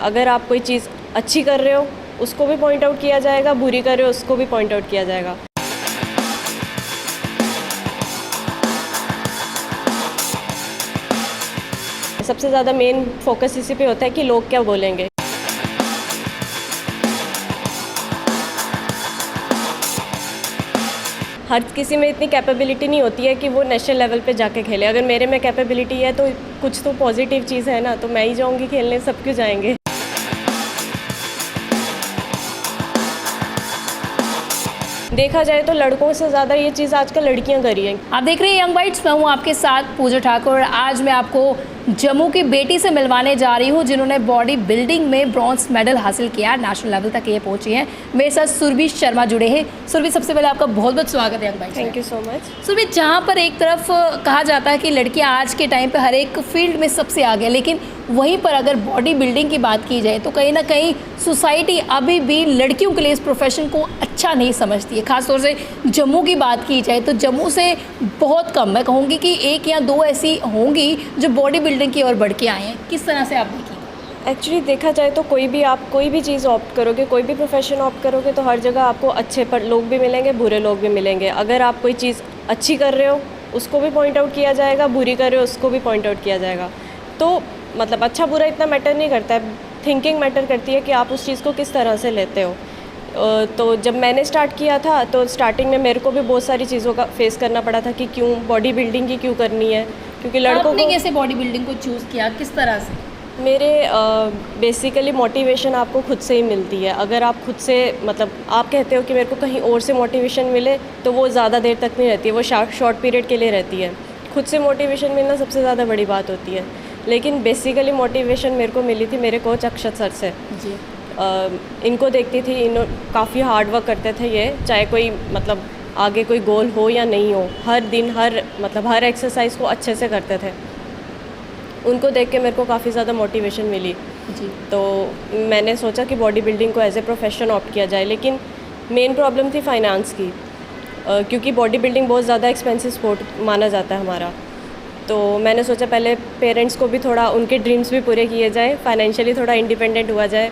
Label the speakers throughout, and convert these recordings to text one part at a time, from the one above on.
Speaker 1: अगर आप कोई चीज़ अच्छी कर रहे हो उसको भी पॉइंट आउट किया जाएगा, बुरी कर रहे हो उसको भी पॉइंट आउट किया जाएगा। सबसे ज़्यादा मेन फोकस इसी पे होता है कि लोग क्या बोलेंगे। हर किसी में इतनी कैपेबिलिटी नहीं होती है कि वो नेशनल लेवल पे जाके खेले। अगर मेरे में कैपेबिलिटी है तो कुछ तो पॉजिटिव चीज़ है ना, तो मैं ही जाऊंगी खेलने, सब क्यों जाएंगे। देखा जाए तो लड़कों से ज़्यादा ये चीज़ आजकल लड़कियां कर रही हैं।
Speaker 2: आप देख रहे हैं यंग बाइट्स, मैं हूँ आपके साथ पूजा ठाकुर। आज मैं आपको जम्मू की बेटी से मिलवाने जा रही हूँ जिन्होंने बॉडी बिल्डिंग में ब्रॉन्ज मेडल हासिल किया, नेशनल लेवल तक ये पहुंची हैं। मेरे साथ सुरभि शर्मा जुड़े हैं। सुरभि, सबसे पहले आपका बहुत बहुत स्वागत है young bytes.
Speaker 1: Thank you so much.
Speaker 2: Surabhi, जहाँ पर एक तरफ कहा जाता है कि लड़कियाँ आज के टाइम पर हर एक फील्ड में सबसे आगे, लेकिन वहीं पर अगर बॉडी बिल्डिंग की बात की जाए तो कहीं ना कहीं सोसाइटी अभी भी लड़कियों के लिए इस प्रोफेशन को अच्छा नहीं समझती है। खासतौर से जम्मू की बात की जाए तो जम्मू से बहुत कम, मैं कहूँगी कि 1 या 2 ऐसी होंगी जो बॉडी बिल्डिंग की ओर बढ़ के आए हैं। किस तरह से आप देखेंगे?
Speaker 1: एक्चुअली देखा जाए तो कोई भी चीज़ ऑप्ट करोगे, कोई भी प्रोफेशन ऑप्ट करोगे तो हर जगह आपको अच्छे पर लोग भी मिलेंगे, बुरे लोग भी मिलेंगे। अगर आप कोई चीज़ अच्छी कर रहे हो उसको भी पॉइंट आउट किया जाएगा, बुरी कर रहे हो उसको भी पॉइंट आउट किया जाएगा। तो मतलब अच्छा बुरा इतना मैटर नहीं करता है, थिंकिंग मैटर करती है कि आप उस चीज़ को किस तरह से लेते हो। तो जब मैंने स्टार्ट किया था तो स्टार्टिंग में मेरे को भी बहुत सारी चीज़ों का फेस करना पड़ा था कि क्यों बॉडी बिल्डिंग की क्यों करनी है, क्योंकि लड़कों
Speaker 2: आपने
Speaker 1: को।
Speaker 2: कैसे बॉडी बिल्डिंग को चूज़ किया, किस तरह से?
Speaker 1: मेरे बेसिकली मोटिवेशन आपको खुद से ही मिलती है। अगर आप खुद से मतलब आप कहते हो कि मेरे को कहीं और से मोटिवेशन मिले तो वो ज़्यादा देर तक नहीं रहती है, वो शॉर्ट पीरियड के लिए रहती है। खुद से मोटिवेशन मिलना सबसे ज़्यादा बड़ी बात होती है। लेकिन बेसिकली मोटिवेशन मेरे को मिली थी मेरे कोच अक्षत सर से
Speaker 2: जी।
Speaker 1: इनको देखती थी, काफ़ी हार्ड वर्क करते थे ये, चाहे कोई मतलब आगे कोई गोल हो या नहीं हो, हर दिन हर एक्सरसाइज को अच्छे से करते थे। उनको देख के मेरे को काफ़ी ज़्यादा मोटिवेशन मिली
Speaker 2: जी।
Speaker 1: तो मैंने सोचा कि बॉडी बिल्डिंग को एज ए प्रोफेशन ऑप्ट किया जाए। लेकिन मेन प्रॉब्लम थी फाइनेंस की, क्योंकि बॉडी बिल्डिंग बहुत ज़्यादा एक्सपेंसिव स्पोर्ट माना जाता है हमारा। तो मैंने सोचा पहले पेरेंट्स को भी थोड़ा उनके ड्रीम्स भी पूरे किए जाए, फाइनेंशियली थोड़ा इंडिपेंडेंट हुआ जाए।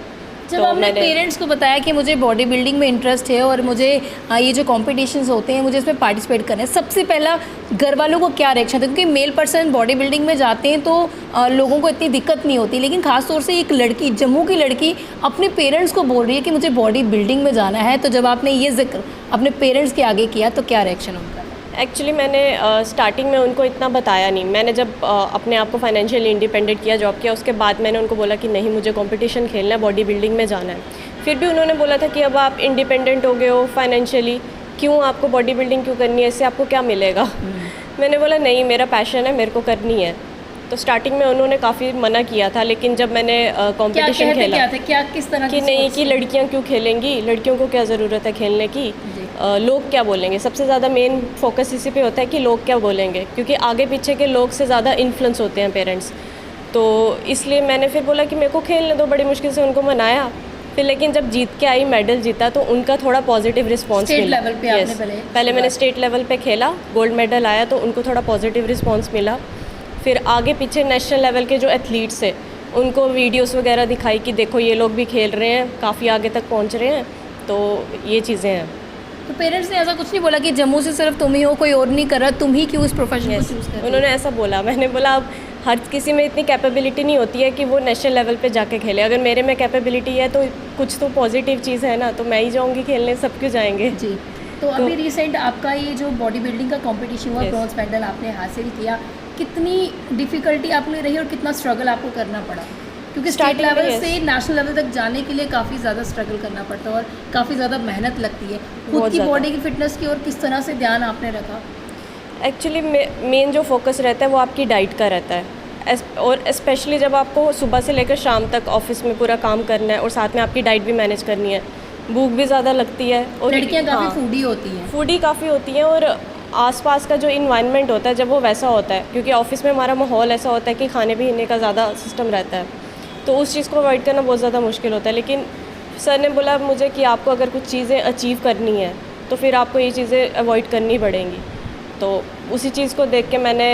Speaker 2: जब
Speaker 1: तो
Speaker 2: आपने पेरेंट्स को बताया कि मुझे बॉडी बिल्डिंग में इंटरेस्ट है और मुझे ये जो कॉम्पिटिशन्स होते हैं मुझे इसमें पार्टिसिपेट करना है, सबसे पहला घर वालों को क्या रिएक्शन था? क्योंकि मेल पर्सन बॉडी बिल्डिंग में जाते हैं तो लोगों को इतनी दिक्कत नहीं होती, लेकिन खासतौर से एक लड़की, जम्मू की लड़की अपने पेरेंट्स को बोल रही है कि मुझे बॉडी बिल्डिंग में जाना है, तो जब आपने ये जिक्र अपने पेरेंट्स के आगे किया तो क्या रिएक्शन उनका?
Speaker 1: एक्चुअली मैंने स्टार्टिंग में उनको इतना बताया नहीं। मैंने जब अपने आप को फाइनेंशियली इंडिपेंडेंट किया, जॉब किया, उसके बाद मैंने उनको बोला कि नहीं मुझे कंपटीशन खेलना है, बॉडी बिल्डिंग में जाना है। फिर भी उन्होंने बोला था कि अब आप इंडिपेंडेंट हो गए हो फाइनेंशियली, क्यों आपको बॉडी बिल्डिंग क्यों करनी है, इससे आपको क्या मिलेगा। मैंने बोला नहीं मेरा पैशन है, मेरे को करनी है। तो स्टार्टिंग में उन्होंने काफ़ी मना किया था, लेकिन जब मैंने कंपटीशन खेला
Speaker 2: क्या किस तरह
Speaker 1: कि नहीं कि लड़कियां क्यों खेलेंगी, लड़कियों को क्या ज़रूरत है खेलने की, लोग क्या बोलेंगे। सबसे ज़्यादा मेन फोकस इसी पे होता है कि लोग क्या बोलेंगे, क्योंकि आगे पीछे के लोग से ज़्यादा इन्फ्लुएंस होते हैं पेरेंट्स। तो इसलिए मैंने फिर बोला कि मेरे को खेलने दो, बड़ी मुश्किल से उनको मनाया। फिर लेकिन जब जीत के आई, मेडल जीता, तो उनका थोड़ा पॉजिटिव रिस्पॉन्स मिला।
Speaker 2: लेवल पे आपने
Speaker 1: पहले मैंने स्टेट लेवल पे खेला, गोल्ड मेडल आया, तो उनको थोड़ा पॉजिटिव रिस्पॉन्स मिला। फिर आगे पीछे नेशनल लेवल के जो एथलीट्स हैं उनको वीडियोस वगैरह दिखाई कि देखो ये लोग भी खेल रहे हैं, काफ़ी आगे तक पहुंच रहे हैं। तो ये चीज़ें हैं।
Speaker 2: तो पेरेंट्स ने ऐसा कुछ नहीं बोला कि जम्मू से सिर्फ तुम ही हो, कोई और नहीं कर रहा, तुम ही क्यों इस प्रोफेशन को चूज़ कर रहे हो?
Speaker 1: उन्होंने ऐसा बोला। मैंने बोला अब हर किसी में इतनी कैपेबिलिटी नहीं होती है कि वो नेशनल लेवल पे जाके खेले। अगर मेरे में कैपेबिलिटी है तो कुछ तो पॉजिटिव चीज़ है ना, तो मैं ही जाऊँगी खेलने, सब क्यों जाएंगे।
Speaker 2: जी। तो अभी रिसेंट आपका ये जो बॉडी बिल्डिंग का कंपटीशन हुआ, ब्रॉन्ज मेडल आपने हासिल किया, कितनी डिफ़िकल्टी आपने रही और कितना स्ट्रगल आपको करना पड़ा? क्योंकि स्टेट लेवल से नेशनल लेवल तक जाने के लिए काफ़ी ज़्यादा स्ट्रगल करना पड़ता है और काफ़ी ज़्यादा मेहनत लगती है। खुद की बॉडी की फिटनेस की और किस तरह से ध्यान आपने रखा?
Speaker 1: एक्चुअली मेन जो फोकस रहता है वो आपकी डाइट का रहता है, और स्पेशली जब आपको सुबह से लेकर शाम तक ऑफिस में पूरा काम करना है और साथ में आपकी डाइट भी मैनेज करनी है, भूख भी ज़्यादा लगती है। और
Speaker 2: लड़कियाँ काफ़ी फूडी होती हैं।
Speaker 1: फूडी काफ़ी होती हैं, और आसपास का जो इन्वायरमेंट होता है जब वो वैसा होता है, क्योंकि ऑफिस में हमारा माहौल ऐसा होता है कि खाने पीने का ज़्यादा सिस्टम रहता है, तो उस चीज़ को अवॉइड करना बहुत ज़्यादा मुश्किल होता है। लेकिन सर ने बोला मुझे कि आपको अगर कुछ चीज़ें अचीव करनी है तो फिर आपको ये चीज़ें अवॉइड करनी पड़ेंगी। तो उसी चीज़ को देख के मैंने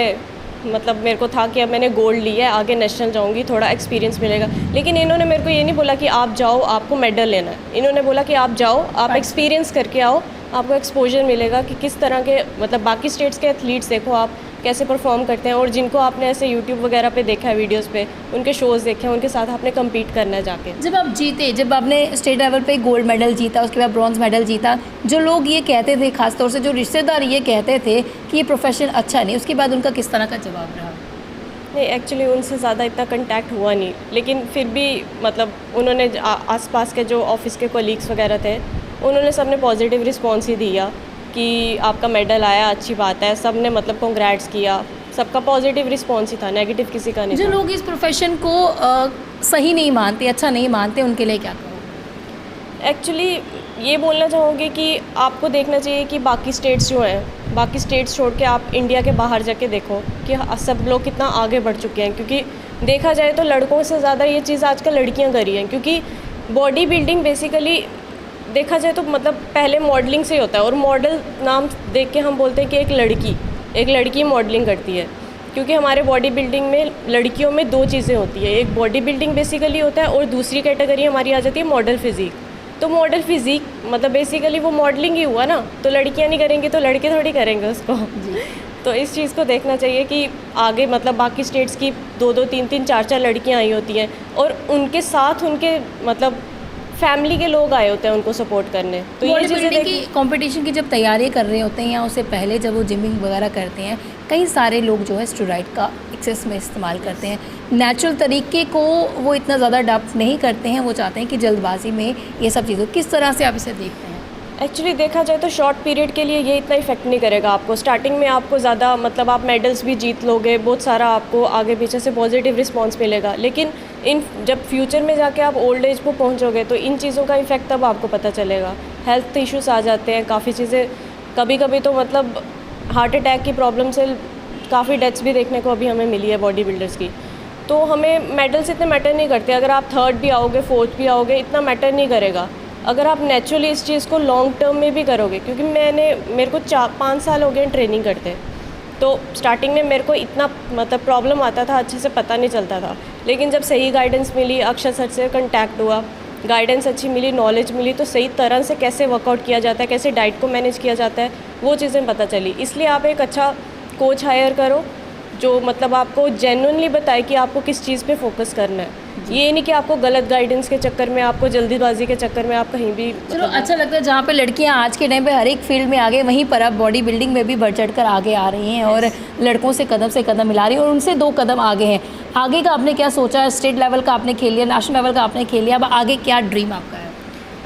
Speaker 1: मतलब मेरे को था कि अब मैंने गोल्ड लिया है, आगे नेशनल जाऊंगी, थोड़ा एक्सपीरियंस मिलेगा। लेकिन इन्होंने मेरे को ये नहीं बोला कि आप जाओ आपको मेडल लेना है, इन्होंने बोला कि आप जाओ, आप एक्सपीरियंस करके आओ, आपको एक्सपोजर मिलेगा कि किस तरह के मतलब बाकी स्टेट्स के एथलीट्स देखो आप कैसे परफॉर्म करते हैं, और जिनको आपने ऐसे यूट्यूब वगैरह पे देखा है वीडियोस पे, उनके शोज़ देखे हैं, उनके साथ आपने कम्पीट करना है जाके।
Speaker 2: जब आप जीते, जब आपने स्टेट लेवल पे गोल्ड मेडल जीता, उसके बाद ब्रॉन्ज मेडल जीता, जो लोग ये कहते थे, खासतौर से जो रिश्तेदार ये कहते थे कि ये प्रोफेशन अच्छा नहीं, उसके बाद उनका किस तरह का जवाब रहा?
Speaker 1: नहीं, एक्चुअली उनसे ज़्यादा इतना कांटेक्ट हुआ नहीं, लेकिन फिर भी मतलब उन्होंने आसपास के जो ऑफिस के कोलीग्स वगैरह थे, उन्होंने सबने पॉजिटिव रिस्पॉन्स ही दिया कि आपका मेडल आया, अच्छी बात है, सब ने मतलब कॉन्ग्रेट्स किया, सबका पॉजिटिव रिस्पॉन्स ही था, नेगेटिव किसी का नहीं
Speaker 2: जो
Speaker 1: था।
Speaker 2: लोग इस प्रोफेशन को सही नहीं मानते, अच्छा नहीं मानते, उनके लिए क्या कहो?
Speaker 1: एक्चुअली ये बोलना चाहूँगी कि आपको देखना चाहिए कि बाकी स्टेट्स जो हैं, बाकी स्टेट्स छोड़ के आप इंडिया के बाहर जाके देखो कि सब लोग कितना आगे बढ़ चुके हैं, क्योंकि देखा जाए तो लड़कों से ज़्यादा ये चीज़ आजकल लड़कियां कर रही हैं, क्योंकि बॉडी बिल्डिंग बेसिकली देखा जाए तो मतलब पहले मॉडलिंग से ही होता है, और मॉडल नाम देख के हम बोलते हैं कि एक लड़की मॉडलिंग करती है, क्योंकि हमारे बॉडी बिल्डिंग में लड़कियों में दो चीज़ें होती है, एक बॉडी बिल्डिंग बेसिकली होता है और दूसरी कैटेगरी हमारी आ जाती है मॉडल फिजिक। तो मॉडल फिजिक मतलब बेसिकली वो मॉडलिंग ही हुआ ना, तो लड़कियां नहीं करेंगी तो लड़के थोड़ी करेंगे उसको। तो इस चीज़ को देखना चाहिए कि आगे मतलब बाकी स्टेट्स की 2-2, 3-3, 4-4 लड़कियां आई होती हैं, और उनके साथ उनके मतलब फैमिली के लोग आए होते हैं उनको सपोर्ट करने। तो ये चीज़ें
Speaker 2: की कंपटीशन की जब तैयारी कर रहे होते हैं या उससे पहले जब वो जिमिंग वगैरह करते हैं, कई सारे लोग जो है स्टेरॉइड का एक्सेस में इस्तेमाल करते हैं। नेचुरल तरीके को वो इतना ज़्यादा अडॉप्ट नहीं करते हैं, वो चाहते हैं कि जल्दबाजी में ये सब चीज़ें। किस तरह से आप इसे देखते हैं?
Speaker 1: एक्चुअली देखा जाए तो शॉर्ट पीरियड के लिए ये इतना इफेक्ट नहीं करेगा आपको। स्टार्टिंग में आपको ज़्यादा मतलब आप मेडल्स भी जीत लोगे, बहुत सारा आपको आगे पीछे से पॉजिटिव रिस्पांस मिलेगा, लेकिन जब फ्यूचर में जाके आप ओल्ड एज को पहुंचोगे तो इन चीज़ों का इफेक्ट तब आपको पता चलेगा। हेल्थ इश्यूज आ जाते हैं, काफ़ी चीज़ें, कभी कभी तो मतलब हार्ट अटैक की प्रॉब्लम से काफ़ी डेथ्स भी देखने को अभी हमें मिली है बॉडी बिल्डर्स की। तो हमें मेडल्स इतने मैटर नहीं करते, अगर आप 3rd भी आओगे 4th भी आओगे इतना मैटर नहीं करेगा, अगर आप नेचुरली इस चीज़ को लॉन्ग टर्म में भी करोगे। क्योंकि मेरे को 4-5 साल हो गए ट्रेनिंग करते, तो स्टार्टिंग में मेरे को इतना मतलब प्रॉब्लम आता था, अच्छे से पता नहीं चलता था, लेकिन जब सही गाइडेंस मिली, अक्षर सर से कांटेक्ट हुआ, गाइडेंस अच्छी मिली, नॉलेज मिली, तो सही तरह से कैसे वर्कआउट किया जाता है, कैसे डाइट को मैनेज किया जाता है, वो चीज़ें पता चली। इसलिए आप एक अच्छा कोच हायर करो जो मतलब आपको जेन्युइनली बताए कि आपको किस चीज़ पे फोकस करना है। ये नहीं कि आपको गलत गाइडेंस के चक्कर में, आपको जल्दीबाजी के चक्कर में आप कहीं भी
Speaker 2: चलो अच्छा लगता है जहाँ पे लड़कियाँ आज के टाइम पे हर एक फील्ड में आगे, वहीं पर अब बॉडी बिल्डिंग में भी बढ़ चढ़ कर आगे आ रही हैं और लड़कों से कदम मिला रही हैं और उनसे 2 कदम आगे हैं। आगे का आपने क्या सोचा है? स्टेट लेवल का आपने खेल लिया, नेशनल लेवल का आपने खेल लिया, अब आगे क्या ड्रीम आपका है?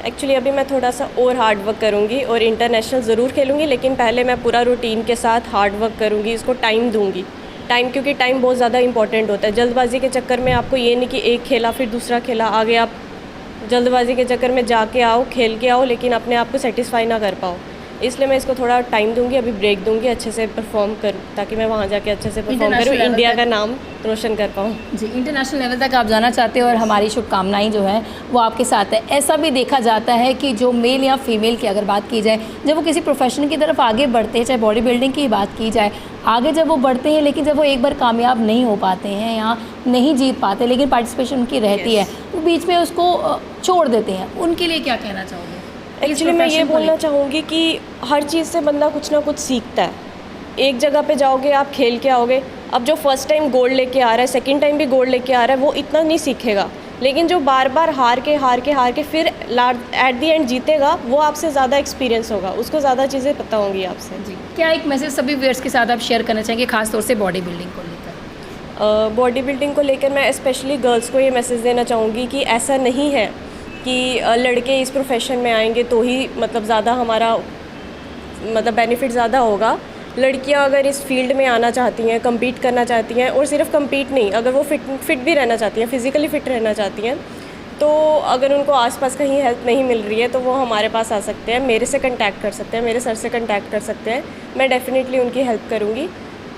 Speaker 1: एक्चुअली अभी मैं थोड़ा सा और हार्ड वर्क करूँगी और इंटरनेशनल ज़रूर खेलूँगी, लेकिन पहले मैं पूरा रूटीन के साथ हार्ड वर्क करूँगी, इसको टाइम दूँगी। क्योंकि टाइम बहुत ज़्यादा इंपॉर्टेंट होता है। जल्दबाजी के चक्कर में आपको ये नहीं कि एक खेला फिर दूसरा खेला, आगे आप जल्दबाजी के चक्कर में जाके आओ, खेल के आओ, लेकिन अपने आप को सेटिस्फाई ना कर पाओ। इसलिए मैं इसको थोड़ा टाइम दूंगी, अभी ब्रेक दूंगी, अच्छे से परफॉर्म कर, ताकि मैं वहाँ जाके अच्छे से परफॉर्म करूँ, इंडिया का नाम रोशन कर पाऊँ।
Speaker 2: जी, इंटरनेशनल लेवल तक आप जाना चाहते हो और हमारी शुभकामनाएं जो है वो आपके साथ है। ऐसा भी देखा जाता है कि जो मेल या फीमेल की अगर बात की जाए, जब वो किसी प्रोफेशन की तरफ आगे बढ़ते हैं, चाहे बॉडी बिल्डिंग की बात की जाए, आगे जब वो बढ़ते हैं, लेकिन जब वो एक बार कामयाब नहीं हो पाते हैं या नहीं जीत पाते, लेकिन पार्टिसिपेशन उनकी रहती है, वो बीच में उसको छोड़ देते हैं, उनके लिए क्या कहना चाहोगे?
Speaker 1: एक्चुअली मैं ये बोलना चाहूँगी कि हर चीज़ से बंदा कुछ ना कुछ सीखता है। एक जगह पे जाओगे, आप खेल के आओगे, अब जो फर्स्ट टाइम गोल्ड लेके आ रहा है, सेकंड टाइम भी गोल्ड लेके आ रहा है, वो इतना नहीं सीखेगा, लेकिन जो बार बार हार के फिर एट द एंड जीतेगा, वो आपसे ज़्यादा एक्सपीरियंस होगा, उसको ज़्यादा चीज़ें पता होंगी आपसे।
Speaker 2: जी, क्या एक मैसेज सभी व्यूअर्स के साथ आप शेयर करना चाहेंगे, खासतौर से बॉडी बिल्डिंग को लेकर?
Speaker 1: बॉडी बिल्डिंग को लेकर मैं स्पेशली गर्ल्स को ये मैसेज देना चाहूँगी कि ऐसा नहीं है कि लड़के इस प्रोफेशन में आएंगे तो ही मतलब ज़्यादा हमारा मतलब बेनिफिट ज़्यादा होगा। लड़कियां अगर इस फील्ड में आना चाहती हैं, कम्पीट करना चाहती हैं, और सिर्फ कम्पीट नहीं, अगर वो फिट भी रहना चाहती हैं, फिज़िकली फ़िट रहना चाहती हैं, तो अगर उनको आसपास कहीं हेल्प नहीं मिल रही है तो वो हमारे पास आ सकते हैं, मेरे से कांटेक्ट कर सकते हैं, मेरे सर से कांटेक्ट कर सकते हैं। मैं डेफिनेटली उनकी हेल्प करूँगी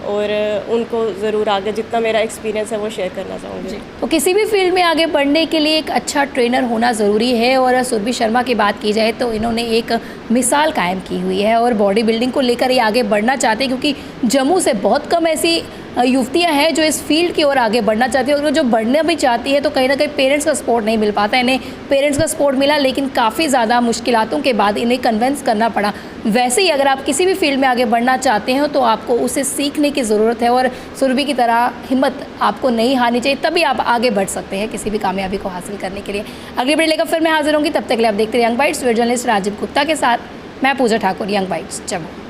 Speaker 1: और उनको ज़रूर आगे जितना मेरा एक्सपीरियंस है वो शेयर करना चाहूँगी।
Speaker 2: तो किसी भी फील्ड में आगे बढ़ने के लिए एक अच्छा ट्रेनर होना ज़रूरी है, और सुरभि शर्मा की बात की जाए तो इन्होंने एक मिसाल कायम की हुई है और बॉडी बिल्डिंग को लेकर ये आगे बढ़ना चाहते हैं, क्योंकि जम्मू से बहुत कम ऐसी युवतियाँ हैं जो इस फील्ड की ओर आगे बढ़ना चाहती है, और जो बढ़ना भी चाहती है तो कहीं ना कहीं पेरेंट्स का सपोर्ट नहीं मिल पाता। इन्हें पेरेंट्स का सपोर्ट मिला लेकिन काफ़ी ज़्यादा मुश्किलातों के बाद इन्हें कन्विंस करना पड़ा। वैसे ही अगर आप किसी भी फील्ड में आगे बढ़ना चाहते हो तो आपको उसे सीखने की ज़रूरत है, और सुरभि की तरह हिम्मत आपको नहीं हारनी चाहिए, तभी आप आगे बढ़ सकते हैं किसी भी कामयाबी को हासिल करने के लिए। अगली वीडियो लेकर फिर मैं हाजिर होंगी, तब तक के लिए आप देखते रहिए young bytes. Video journalist Rajeev Gupta के साथ मैं पूजा ठाकुर, यंग बाइट्स जम्मू।